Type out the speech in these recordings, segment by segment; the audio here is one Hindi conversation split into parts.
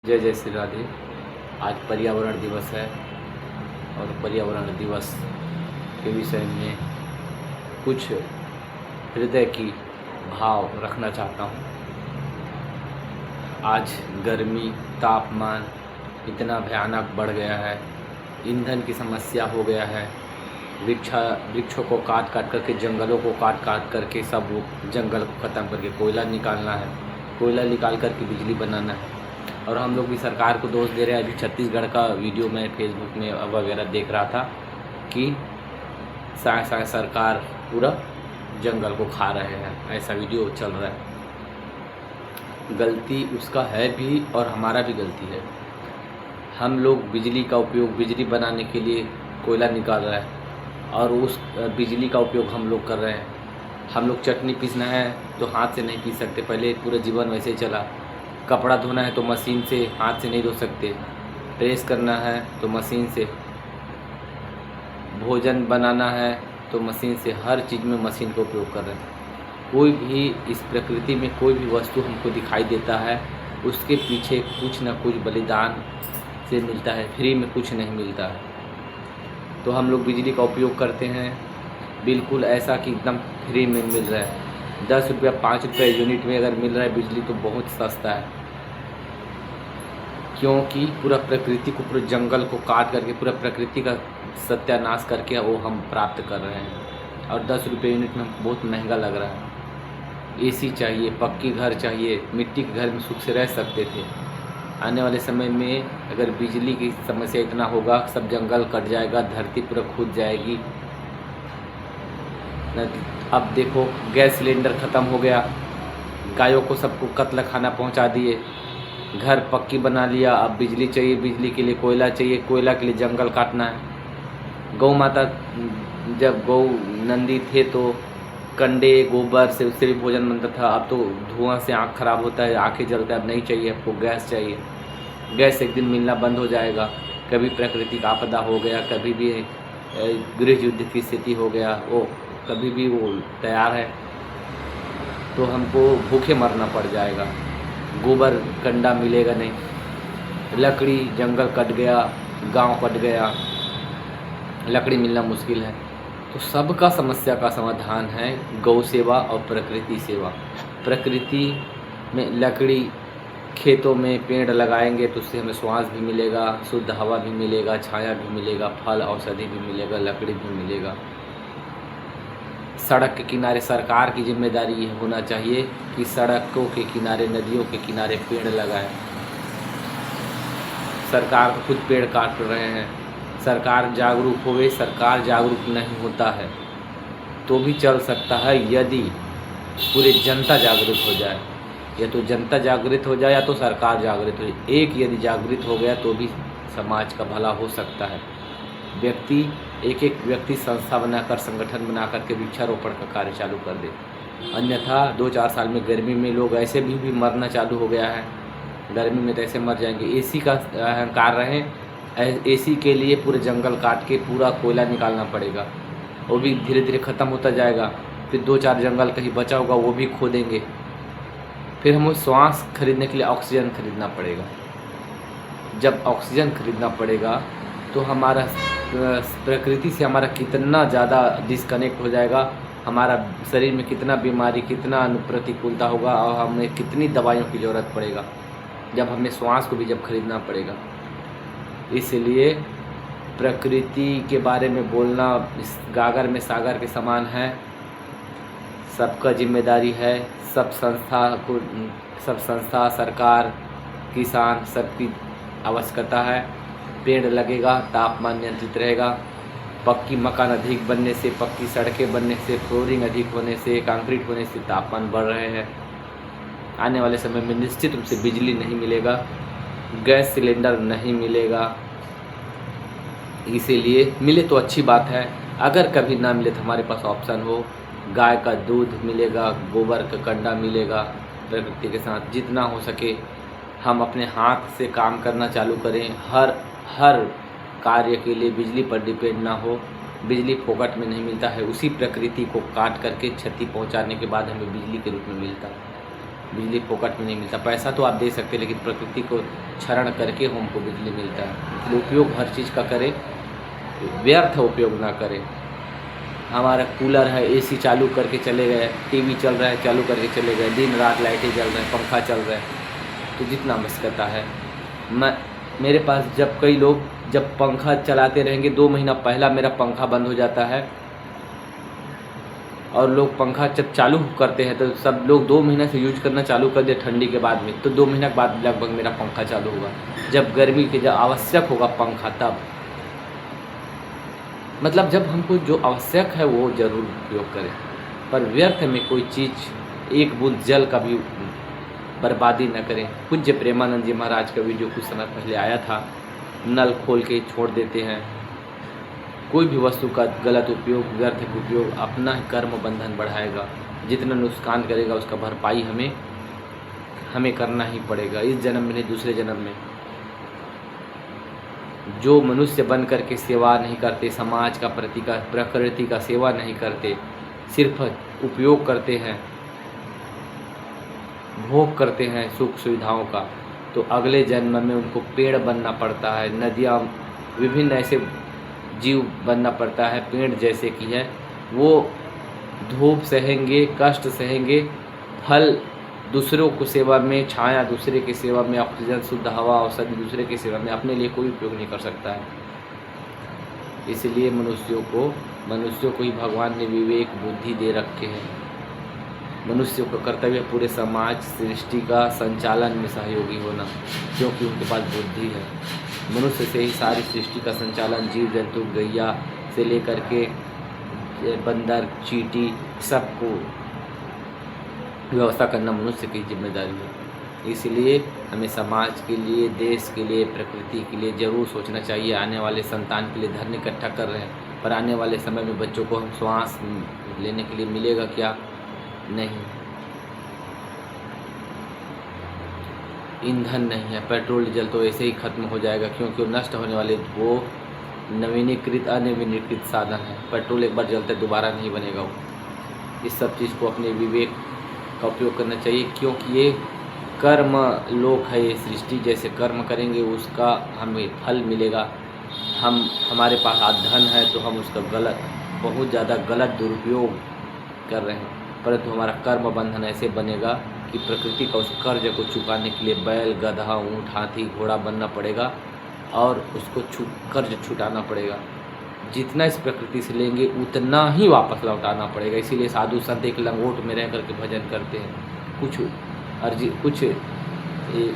जय जय श्री राधे। आज पर्यावरण दिवस है और पर्यावरण दिवस के विषय में कुछ हृदय की भाव रखना चाहता हूँ। आज गर्मी, तापमान इतना भयानक बढ़ गया है, ईंधन की समस्या हो गया है। वृक्षों को काट काट करके, जंगलों को काट काट करके सब जंगल को ख़त्म करके कोयला निकालना है, कोयला निकाल करके बिजली बनाना है। और हम लोग भी सरकार को दोष दे रहे हैं। अभी छत्तीसगढ़ का वीडियो मैं फेसबुक में वगैरह देख रहा था कि सरकार पूरा जंगल को खा रहे हैं, ऐसा वीडियो चल रहा है। गलती उसका है भी और हमारा भी गलती है। हम लोग बिजली का उपयोग बिजली बनाने के लिए कोयला निकाल रहा है और उस बिजली का उपयोग हम लोग कर रहे हैं। हम लोग चटनी पीसना है तो हाथ से नहीं पीस सकते, पहले पूरा जीवन वैसे ही चला। कपड़ा धोना है तो मशीन से, हाथ से नहीं धो सकते। प्रेस करना है तो मशीन से, भोजन बनाना है तो मशीन से, हर चीज़ में मशीन का उपयोग कर रहे हैं। कोई भी इस प्रकृति में कोई भी वस्तु हमको दिखाई देता है, उसके पीछे कुछ ना कुछ बलिदान से मिलता है, फ्री में कुछ नहीं मिलता है। तो हम लोग बिजली का उपयोग करते हैं बिल्कुल ऐसा कि एकदम फ्री में मिल रहा है। 10 रुपया 5 रुपये यूनिट में अगर मिल रहा है बिजली तो बहुत सस्ता है, क्योंकि पूरा प्रकृति को, पूरे जंगल को काट करके, पूरा प्रकृति का सत्यानाश करके वो हम प्राप्त कर रहे हैं। और 10 रुपये यूनिट में बहुत महंगा लग रहा है। एसी चाहिए, पक्की घर चाहिए, मिट्टी के घर में सुख से रह सकते थे। आने वाले समय में अगर बिजली की समस्या इतना होगा, सब जंगल कट जाएगा, धरती पूरा खुद जाएगी। अब देखो, गैस सिलेंडर ख़त्म हो गया, गायों को सबको कत्ल खाना पहुंचा दिए, घर पक्की बना लिया, अब बिजली चाहिए, बिजली के लिए कोयला चाहिए, कोयला के लिए जंगल काटना है। गौ माता, जब गौ नंदी थे तो कंडे गोबर से उससे भी भोजन बनता था। अब तो धुआं से आँख खराब होता है, आँखें जलता है। अब नहीं चाहिए, आपको गैस चाहिए। गैस एक दिन मिलना बंद हो जाएगा। कभी प्राकृतिक आपदा हो गया, कभी भी गृह युद्ध की स्थिति हो गया, वो कभी भी वो तैयार है तो हमको भूखे मरना पड़ जाएगा। गोबर कंडा मिलेगा नहीं, लकड़ी, जंगल कट गया, गांव कट गया, लकड़ी मिलना मुश्किल है। तो सबका समस्या का समाधान है गौ सेवा और प्रकृति सेवा। प्रकृति में लकड़ी, खेतों में पेड़ लगाएंगे तो उससे हमें श्वास भी मिलेगा, शुद्ध हवा भी मिलेगा, छाया भी मिलेगा, फल औषधि भी मिलेगा, लकड़ी भी मिलेगा। सड़क के किनारे सरकार की जिम्मेदारी ये होना चाहिए कि सड़कों के किनारे, नदियों के किनारे पेड़ लगाएं। सरकार खुद पेड़ काट रहे हैं। सरकार जागरूक हो गई, सरकार जागरूक नहीं होता है तो भी चल सकता है यदि पूरी जनता जागृत हो जाए। या तो जनता जागृत हो जाए या तो सरकार जागृत हो जाए। एक यदि जागृत हो गया तो भी समाज का भला हो सकता है। व्यक्ति, एक एक व्यक्ति संस्था बनाकर, संगठन बनाकर के वृक्षारोपण का कार्य चालू कर दे। अन्यथा 2-4 साल में गर्मी में लोग ऐसे भी मरना चालू हो गया है। गर्मी में तो ऐसे मर जाएंगे। एसी का अहंकार रहे, एसी के लिए पूरे जंगल काट के पूरा कोयला निकालना पड़ेगा। वो भी धीरे धीरे ख़त्म होता जाएगा। फिर 2-4 जंगल कहीं बचा होगा वो भी खो देंगे। फिर हमें श्वास खरीदने के लिए ऑक्सीजन खरीदना पड़ेगा। जब ऑक्सीजन खरीदना पड़ेगा तो हमारा प्रकृति से हमारा कितना ज़्यादा डिस्कनेक्ट हो जाएगा, हमारा शरीर में कितना बीमारी, कितना अनुप्रतिकूलता होगा और हमें कितनी दवाइयों की ज़रूरत पड़ेगा जब हमें श्वास को भी जब खरीदना पड़ेगा। इसलिए प्रकृति के बारे में बोलना इस गागर में सागर के समान है। सबका जिम्मेदारी है, सब संस्था, सरकार, किसान, सबकी आवश्यकता है। पेड़ लगेगा, तापमान नियंत्रित रहेगा। पक्की मकान अधिक बनने से, पक्की सड़कें बनने से, फ्लोरिंग अधिक होने से, कंक्रीट होने से तापमान बढ़ रहे हैं। आने वाले समय में निश्चित रूप से बिजली नहीं मिलेगा, गैस सिलेंडर नहीं मिलेगा। इसीलिए मिले तो अच्छी बात है, अगर कभी ना मिले तो हमारे पास ऑप्शन हो, गाय का दूध मिलेगा, गोबर का कंडा मिलेगा। प्रकृति के साथ जितना हो सके हम अपने हाथ से काम करना चालू करें। हर कार्य के लिए बिजली पर डिपेंड ना हो। बिजली फोकट में नहीं मिलता है, उसी प्रकृति को काट करके क्षति पहुंचाने के बाद हमें बिजली के रूप में मिलता है। बिजली फोकट में नहीं मिलता। पैसा तो आप दे सकते, लेकिन प्रकृति को क्षरण करके हमको बिजली मिलता है। इसलिए उपयोग हर चीज़ का करें, व्यर्थ उपयोग ना करें। हमारा कूलर है, एसी चालू करके चले गए, टीवी चल रहा है चालू करके चले गए, दिन रात लाइटें जल रहे हैं, पंखा चल रहा है, तो जितना आवश्यकता है। मेरे पास जब कई लोग जब पंखा चलाते रहेंगे, 2 महीना पहला मेरा पंखा बंद हो जाता है, और लोग पंखा जब चालू करते हैं तो सब लोग 2 महीना से यूज करना चालू कर दे ठंडी के बाद में, तो 2 महीना के बाद लगभग मेरा पंखा चालू होगा। जब गर्मी के जब आवश्यक होगा पंखा, तब मतलब जब हमको जो आवश्यक है वो ज़रूर उपयोग करें, पर व्यर्थ में कोई चीज़ एक बूंद जल का भी बर्बादी न करें। पूज्य प्रेमानंद जी महाराज का वीडियो कुछ समय पहले आया था, नल खोल के छोड़ देते हैं। कोई भी वस्तु का गलत उपयोग, व्यर्थ उपयोग अपना ही कर्म बंधन बढ़ाएगा। जितना नुकसान करेगा उसका भरपाई हमें करना ही पड़ेगा, इस जन्म में नहीं दूसरे जन्म में। जो मनुष्य बन कर के सेवा नहीं करते, समाज का प्रकृति का सेवा नहीं करते, सिर्फ उपयोग करते हैं, भोग करते हैं सुख सुविधाओं का, तो अगले जन्म में उनको पेड़ बनना पड़ता है, नदियाँ, विभिन्न ऐसे जीव बनना पड़ता है पेड़ जैसे कि है। वो धूप सहेंगे, कष्ट सहेंगे, फल दूसरों को सेवा में, छाया दूसरे की सेवा में, ऑक्सीजन शुद्ध हवा औषधि दूसरे की सेवा में, अपने लिए कोई उपयोग नहीं कर सकता है। इसलिए मनुष्यों को ही भगवान ने विवेक बुद्धि दे रखे हैं। मनुष्यों का कर्तव्य पूरे समाज सृष्टि का संचालन में सहयोगी होना, क्योंकि उनके पास बुद्धि है। मनुष्य से ही सारी सृष्टि का संचालन, जीव जंतु, गैया से लेकर के बंदर, चींटी, सबको व्यवस्था करना मनुष्य की जिम्मेदारी है। इसलिए हमें समाज के लिए, देश के लिए, प्रकृति के लिए ज़रूर सोचना चाहिए। आने वाले संतान के लिए धन इकट्ठा कर रहे हैं, पर आने वाले समय में बच्चों को हम श्वास लेने के लिए मिलेगा क्या? नहीं। ईंधन नहीं है, पेट्रोल डीजल तो ऐसे ही ख़त्म हो जाएगा, क्योंकि वो नष्ट होने वाले वो नवीनीकृत अनवीनीकृत साधन है। पेट्रोल एक बार जलता है, दोबारा नहीं बनेगा वो। इस सब चीज़ को अपने विवेक का उपयोग करना चाहिए, क्योंकि ये कर्म लोक है। ये सृष्टि जैसे कर्म करेंगे उसका हमें फल मिलेगा। हमारे पास आज धन है तो हम उसका बहुत ज़्यादा गलत दुरुपयोग कर रहे हैं, परंतु हमारा कर्म बंधन ऐसे बनेगा कि प्रकृति का उस कर्ज को चुकाने के लिए बैल, गधा, ऊँट, हाथी, घोड़ा बनना पड़ेगा और उसको कर्ज छुटाना पड़ेगा। जितना इस प्रकृति से लेंगे उतना ही वापस लौटाना पड़ेगा। इसीलिए साधु संत एक लंगोट में रह करके भजन करते हैं, कुछ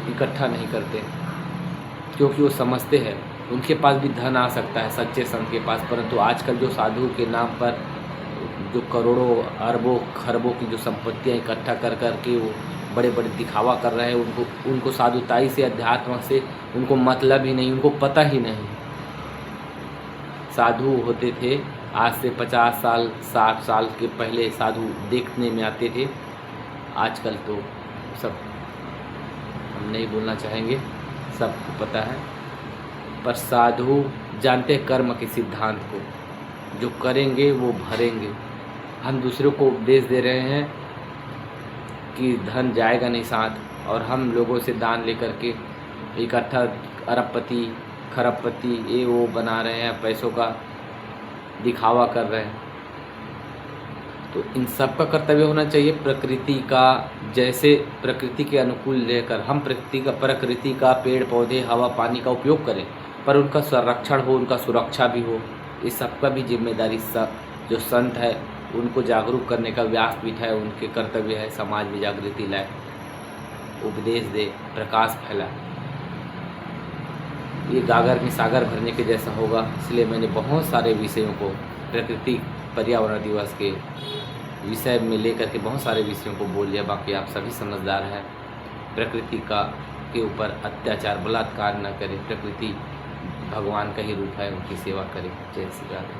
इकट्ठा नहीं करते, क्योंकि वो समझते हैं उनके पास भी धन आ सकता है सच्चे संत के पास। परंतु आजकल जो साधु के नाम पर जो करोड़ों, अरबों, खरबों की जो संपत्तियाँ इकट्ठा कर के वो बड़े बड़े दिखावा कर रहे हैं, उनको साधुताई से, अध्यात्म से उनको मतलब ही नहीं, उनको पता ही नहीं। साधु होते थे आज से 50 साल 60 साल के पहले साधु देखने में आते थे। आजकल तो सब हम नहीं बोलना चाहेंगे, सबको पता है, पर साधु जानते कर्म के सिद्धांत को, जो करेंगे वो भरेंगे। हम दूसरों को उपदेश दे रहे हैं कि धन जाएगा नहीं साथ, और हम लोगों से दान लेकर के इकट्ठा अरबपति, खरबपति, ये वो बना रहे हैं, पैसों का दिखावा कर रहे हैं। तो इन सब का कर्तव्य होना चाहिए प्रकृति का, जैसे प्रकृति के अनुकूल रहकर हम प्रकृति का पेड़ पौधे, हवा, पानी का उपयोग करें, पर उनका संरक्षण हो, उनका सुरक्षा भी हो। इस सबका भी जिम्मेदारी सब जो संत है उनको जागरूक करने का व्यासपीठ है, उनके कर्तव्य है समाज में जागृति लाए, उपदेश दे, प्रकाश फैलाए। ये गागर में सागर भरने के जैसा होगा। इसलिए मैंने बहुत सारे विषयों को प्रकृति पर्यावरण दिवस के विषय में लेकर के बहुत सारे विषयों को बोल लिया। बाकी आप सभी समझदार हैं, प्रकृति के ऊपर अत्याचार, बलात्कार न करें। प्रकृति भगवान का ही रूप है, उनकी सेवा करें। जय श्री राम।